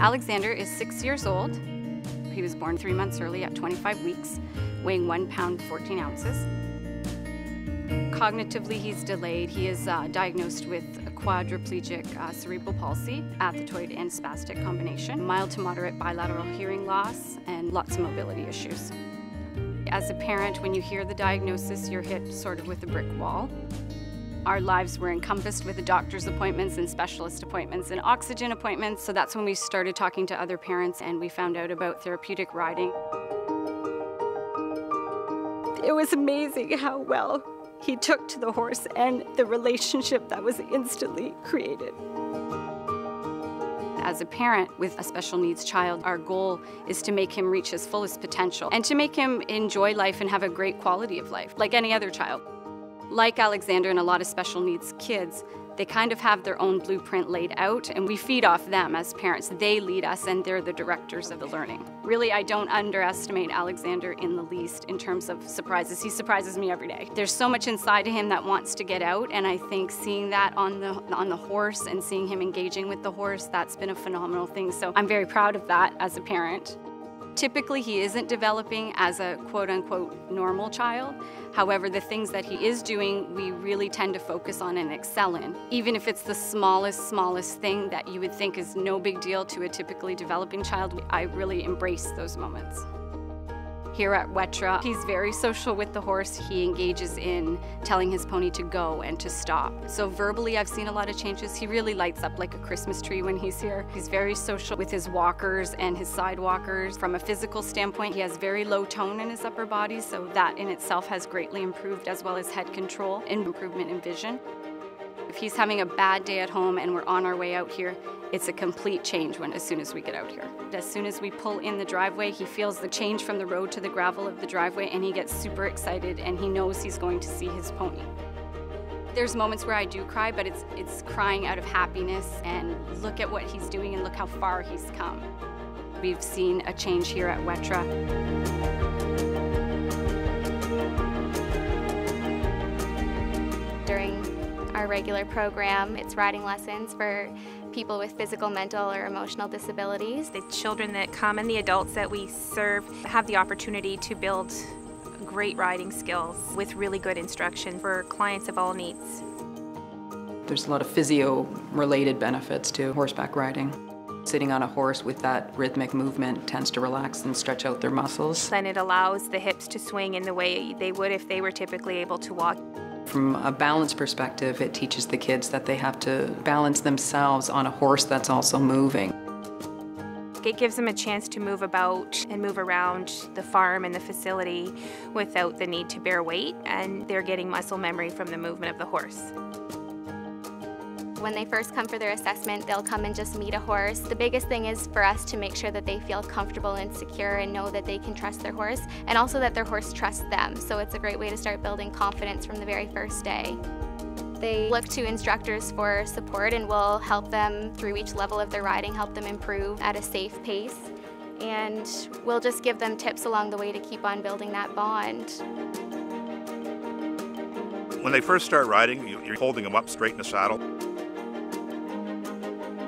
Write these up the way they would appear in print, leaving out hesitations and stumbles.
Alexander is 6 years old. He was born 3 months early at 25 weeks, weighing 1 pound 14 ounces. Cognitively, he's delayed. He is diagnosed with a quadriplegic cerebral palsy, athetoid and spastic combination, mild to moderate bilateral hearing loss, and lots of mobility issues. As a parent, when you hear the diagnosis, you're hit sort of with a brick wall. Our lives were encompassed with the doctor's appointments and specialist appointments and oxygen appointments, so that's when we started talking to other parents and we found out about therapeutic riding. It was amazing how well he took to the horse and the relationship that was instantly created. As a parent with a special needs child, our goal is to make him reach his fullest potential and to make him enjoy life and have a great quality of life, like any other child. Like Alexander and a lot of special needs kids, they kind of have their own blueprint laid out, and we feed off them as parents. They lead us, and they're the directors of the learning. Really, I don't underestimate Alexander in the least in terms of surprises. He surprises me every day. There's so much inside of him that wants to get out, and I think seeing that on the horse and seeing him engaging with the horse, that's been a phenomenal thing. So I'm very proud of that as a parent. Typically, he isn't developing as a quote-unquote normal child. However, the things that he is doing, we really tend to focus on and excel in. Even if it's the smallest thing that you would think is no big deal to a typically developing child, I really embrace those moments. Here at WETRA, he's very social with the horse. He engages in telling his pony to go and to stop. So verbally, I've seen a lot of changes. He really lights up like a Christmas tree when he's here. He's very social with his walkers and his side walkers. From a physical standpoint, he has very low tone in his upper body, so that in itself has greatly improved, as well as head control and improvement in vision. If he's having a bad day at home and we're on our way out here, it's a complete change as soon as we get out here. As soon as we pull in the driveway, he feels the change from the road to the gravel of the driveway, and he gets super excited, and he knows he's going to see his pony. There's moments where I do cry, but it's crying out of happiness and look at what he's doing and look how far he's come. We've seen a change here at WETRA. During our regular program, it's riding lessons for people with physical, mental, or emotional disabilities. The children that come and the adults that we serve have the opportunity to build great riding skills with really good instruction for clients of all needs. There's a lot of physio-related benefits to horseback riding. Sitting on a horse with that rhythmic movement tends to relax and stretch out their muscles. And it allows the hips to swing in the way they would if they were typically able to walk. From a balance perspective, it teaches the kids that they have to balance themselves on a horse that's also moving. It gives them a chance to move about and move around the farm and the facility without the need to bear weight, and they're getting muscle memory from the movement of the horse. When they first come for their assessment, they'll come and just meet a horse. The biggest thing is for us to make sure that they feel comfortable and secure and know that they can trust their horse, and also that their horse trusts them. So it's a great way to start building confidence from the very first day. They look to instructors for support, and we'll help them through each level of their riding, help them improve at a safe pace. And we'll just give them tips along the way to keep on building that bond. When they first start riding, you're holding them up straight in the saddle.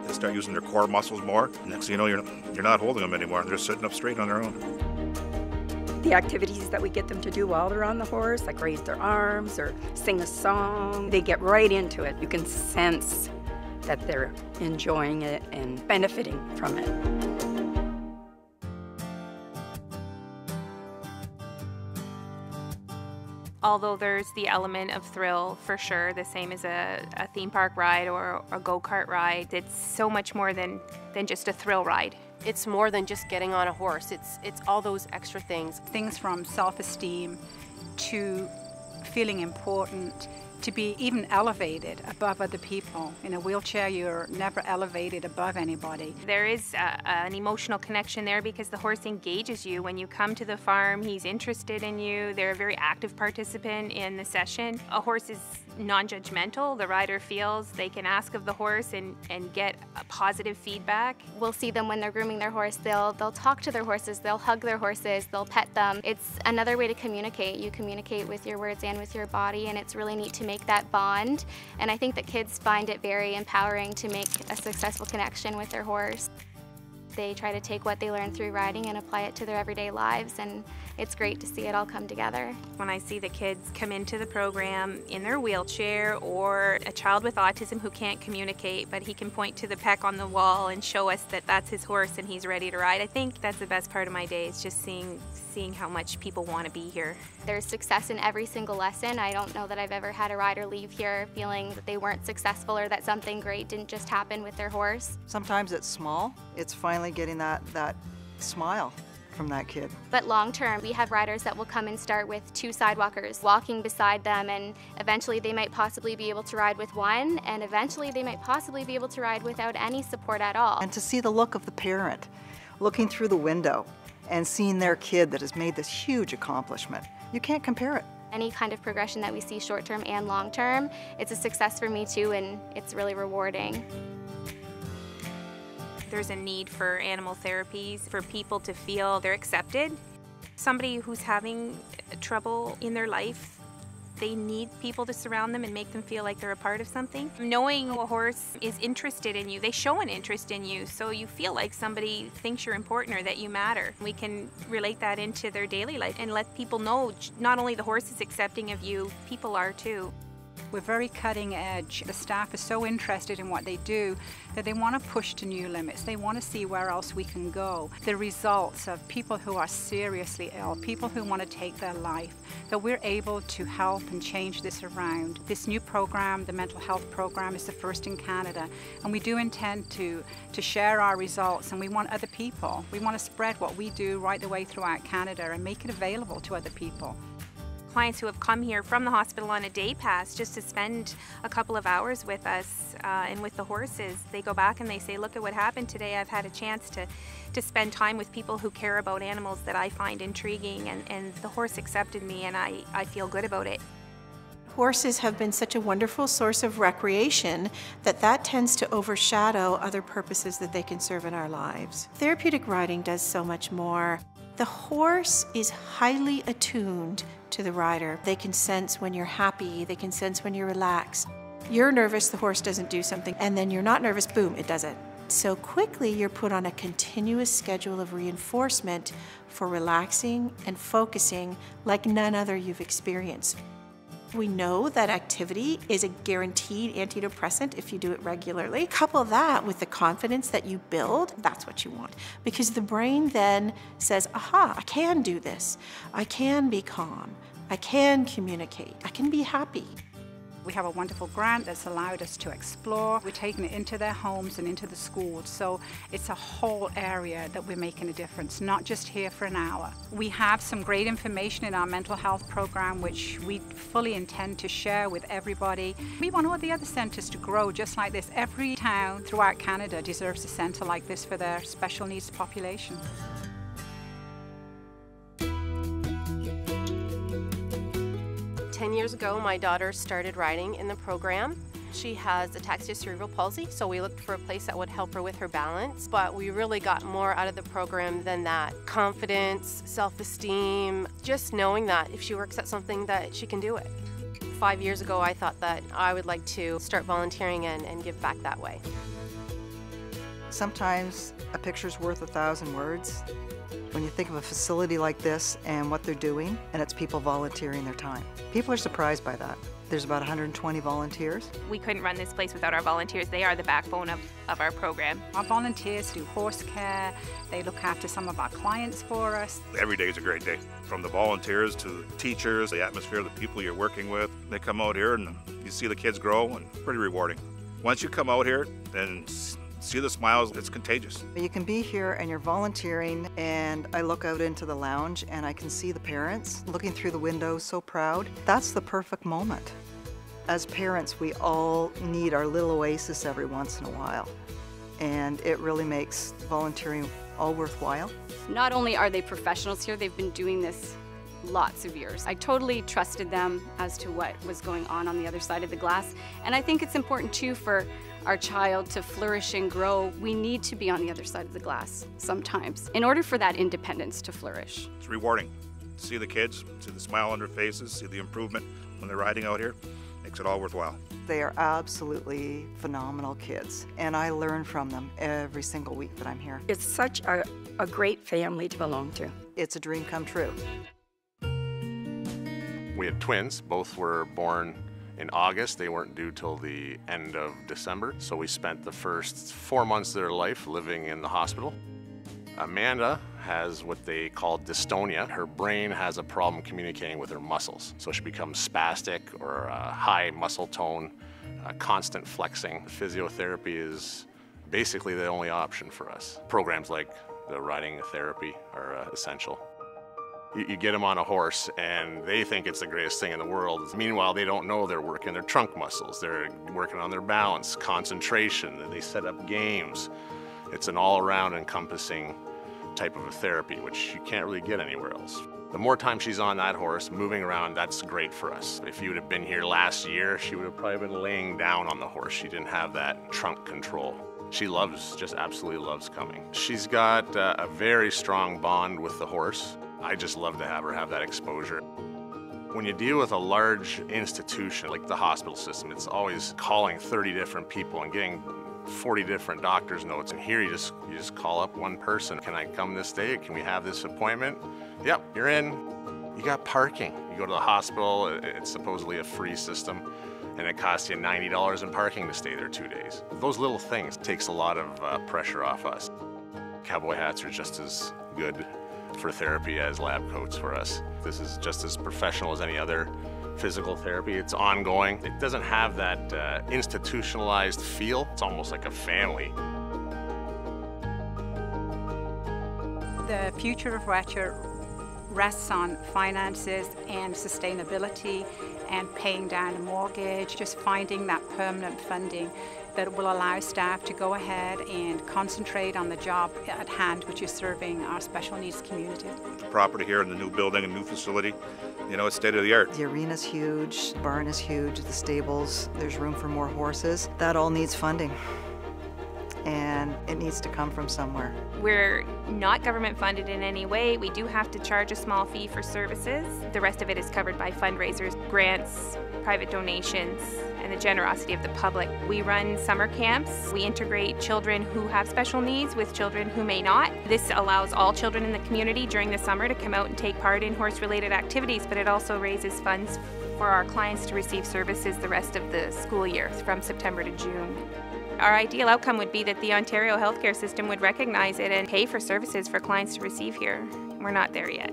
They start using their core muscles more. Next thing you know, you're not holding them anymore. They're sitting up straight on their own. The activities that we get them to do while they're on the horse, like raise their arms or sing a song, they get right into it. You can sense that they're enjoying it and benefiting from it. Although there's the element of thrill, for sure, the same as a theme park ride or a go-kart ride, it's so much more than just a thrill ride. It's more than just getting on a horse. It's all those extra things. Things from self-esteem to feeling important, to be even elevated above other people. In a wheelchair, you're never elevated above anybody. There is an emotional connection there because the horse engages you. When you come to the farm, he's interested in you. They're a very active participant in the session. A horse is non-judgmental. The rider feels they can ask of the horse and get a positive feedback. We'll see them when they're grooming their horse. They'll talk to their horses, they'll hug their horses, they'll pet them. It's another way to communicate. You communicate with your words and with your body, and it's really neat to make that bond. And I think that kids find it very empowering to make a successful connection with their horse. They try to take what they learn through riding and apply it to their everyday lives, and it's great to see it all come together. When I see the kids come into the program in their wheelchair, or a child with autism who can't communicate, but he can point to the peck on the wall and show us that that's his horse and he's ready to ride, I think that's the best part of my day, is just seeing how much people want to be here. There's success in every single lesson. I don't know that I've ever had a rider leave here feeling that they weren't successful or that something great didn't just happen with their horse. Sometimes it's small. It's finally getting that smile from that kid. But long term, we have riders that will come and start with 2 sidewalkers walking beside them, and eventually they might possibly be able to ride with one, and eventually they might possibly be able to ride without any support at all. And to see the look of the parent looking through the window and seeing their kid that has made this huge accomplishment, you can't compare it. Any kind of progression that we see short term and long term, it's a success for me too, and it's really rewarding. There's a need for animal therapies for people to feel they're accepted. Somebody who's having trouble in their life, they need people to surround them and make them feel like they're a part of something. Knowing a horse is interested in you, they show an interest in you, so you feel like somebody thinks you're important or that you matter. We can relate that into their daily life and let people know not only the horse is accepting of you, people are too. We're very cutting edge. The staff are so interested in what they do that they want to push to new limits. They want to see where else we can go. The results of people who are seriously ill, people who want to take their life, that we're able to help and change this around. This new program, the mental health program, is the first in Canada, and we do intend to share our results, and we want other people. We want to spread what we do right the way throughout Canada and make it available to other people. Clients who have come here from the hospital on a day pass just to spend a couple of hours with us and with the horses, they go back and they say, look at what happened today. I've had a chance to spend time with people who care about animals that I find intriguing, and the horse accepted me, and I feel good about it. Horses have been such a wonderful source of recreation that tends to overshadow other purposes that they can serve in our lives. Therapeutic riding does so much more. The horse is highly attuned to the rider. They can sense when you're happy, they can sense when you're relaxed. You're nervous, the horse doesn't do something, and then you're not nervous, boom, it does it. So quickly you're put on a continuous schedule of reinforcement for relaxing and focusing like none other you've experienced. We know that activity is a guaranteed antidepressant if you do it regularly. Couple that with the confidence that you build, that's what you want. Because the brain then says, aha, I can do this. I can be calm. I can communicate. I can be happy. We have a wonderful grant that's allowed us to explore. We're taking it into their homes and into the schools. So it's a whole area that we're making a difference, not just here for an hour. We have some great information in our mental health program, which we fully intend to share with everybody. We want all the other centres to grow just like this. Every town throughout Canada deserves a centre like this for their special needs population. 10 years ago, my daughter started riding in the program. She has ataxia cerebral palsy, so we looked for a place that would help her with her balance, but we really got more out of the program than that. Confidence, self-esteem, just knowing that if she works at something that she can do it. 5 years ago, I thought that I would like to start volunteering and give back that way. Sometimes a picture's worth 1,000 words. When you think of a facility like this and what they're doing, and it's people volunteering their time. People are surprised by that. There's about 120 volunteers. We couldn't run this place without our volunteers. They are the backbone of our program. Our volunteers do horse care. They look after some of our clients for us. Every day is a great day. From the volunteers to the teachers, the atmosphere, the people you're working with. They come out here and you see the kids grow, and pretty rewarding. Once you come out here and see the smiles, it's contagious. You can be here and you're volunteering, and I look out into the lounge and I can see the parents looking through the window so proud. That's the perfect moment. As parents, we all need our little oasis every once in a while, and it really makes volunteering all worthwhile. Not only are they professionals here, they've been doing this lots of years. I totally trusted them as to what was going on the other side of the glass, and I think it's important too for our child to flourish and grow. We need to be on the other side of the glass sometimes in order for that independence to flourish. It's rewarding. See the kids, see the smile on their faces, see the improvement when they're riding out here. Makes it all worthwhile. They are absolutely phenomenal kids, and I learn from them every single week that I'm here. It's such a great family to belong to. It's a dream come true. We had twins. Both were born in August. They weren't due till the end of December, so we spent the first 4 months of their life living in the hospital. Amanda has what they call dystonia. Her brain has a problem communicating with her muscles, so she becomes spastic or high muscle tone, constant flexing. Physiotherapy is basically the only option for us. Programs like the riding therapy are essential. You get them on a horse and they think it's the greatest thing in the world. Meanwhile, they don't know they're working their trunk muscles. They're working on their balance, concentration, and they set up games. It's an all-around encompassing type of a therapy, which you can't really get anywhere else. The more time she's on that horse, moving around, that's great for us. If you would have been here last year, she would have probably been laying down on the horse. She didn't have that trunk control. She loves, just absolutely loves coming. She's got a very strong bond with the horse. I just love to have her have that exposure. When you deal with a large institution like the hospital system, it's always calling 30 different people and getting 40 different doctor's notes. And here you just call up one person. Can I come this day? Can we have this appointment? Yep, you're in. You got parking. You go to the hospital, it's supposedly a free system, and it costs you $90 in parking to stay there 2 days. Those little things takes a lot of pressure off us. Cowboy hats are just as good for therapy as lab coats for us. This is just as professional as any other physical therapy. It's ongoing. It doesn't have that institutionalized feel. It's almost like a family. The future of WETRA rests on finances and sustainability and paying down a mortgage, just finding that permanent funding that will allow staff to go ahead and concentrate on the job at hand, which is serving our special needs community. The property here in the new building and new facility, you know, it's state of the art. The arena's huge, the barn is huge, the stables, there's room for more horses. That all needs funding, and it needs to come from somewhere. We're not government funded in any way. We do have to charge a small fee for services. The rest of it is covered by fundraisers, grants, private donations, and the generosity of the public. We run summer camps. We integrate children who have special needs with children who may not. This allows all children in the community during the summer to come out and take part in horse-related activities, but it also raises funds for our clients to receive services the rest of the school year from September to June. Our ideal outcome would be that the Ontario healthcare system would recognize it and pay for services for clients to receive here. We're not there yet.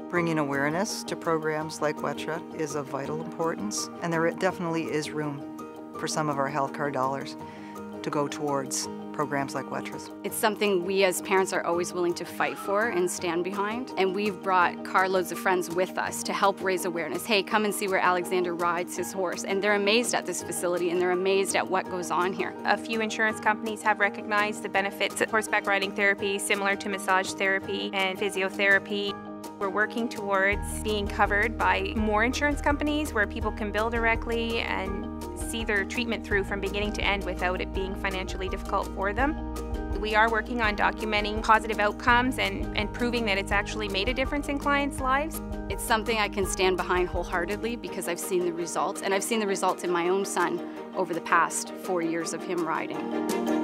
Bringing awareness to programs like WETRA is of vital importance, and there definitely is room for some of our health card dollars to go towards programs like WETRA's. It's something we as parents are always willing to fight for and stand behind. And we've brought carloads of friends with us to help raise awareness. Hey, come and see where Alexander rides his horse. And they're amazed at this facility and they're amazed at what goes on here. A few insurance companies have recognized the benefits of horseback riding therapy, similar to massage therapy and physiotherapy. We're working towards being covered by more insurance companies where people can bill directly and see their treatment through from beginning to end without it being financially difficult for them. We are working on documenting positive outcomes and proving that it's actually made a difference in clients' lives. It's something I can stand behind wholeheartedly because I've seen the results, and I've seen the results in my own son over the past 4 years of him riding.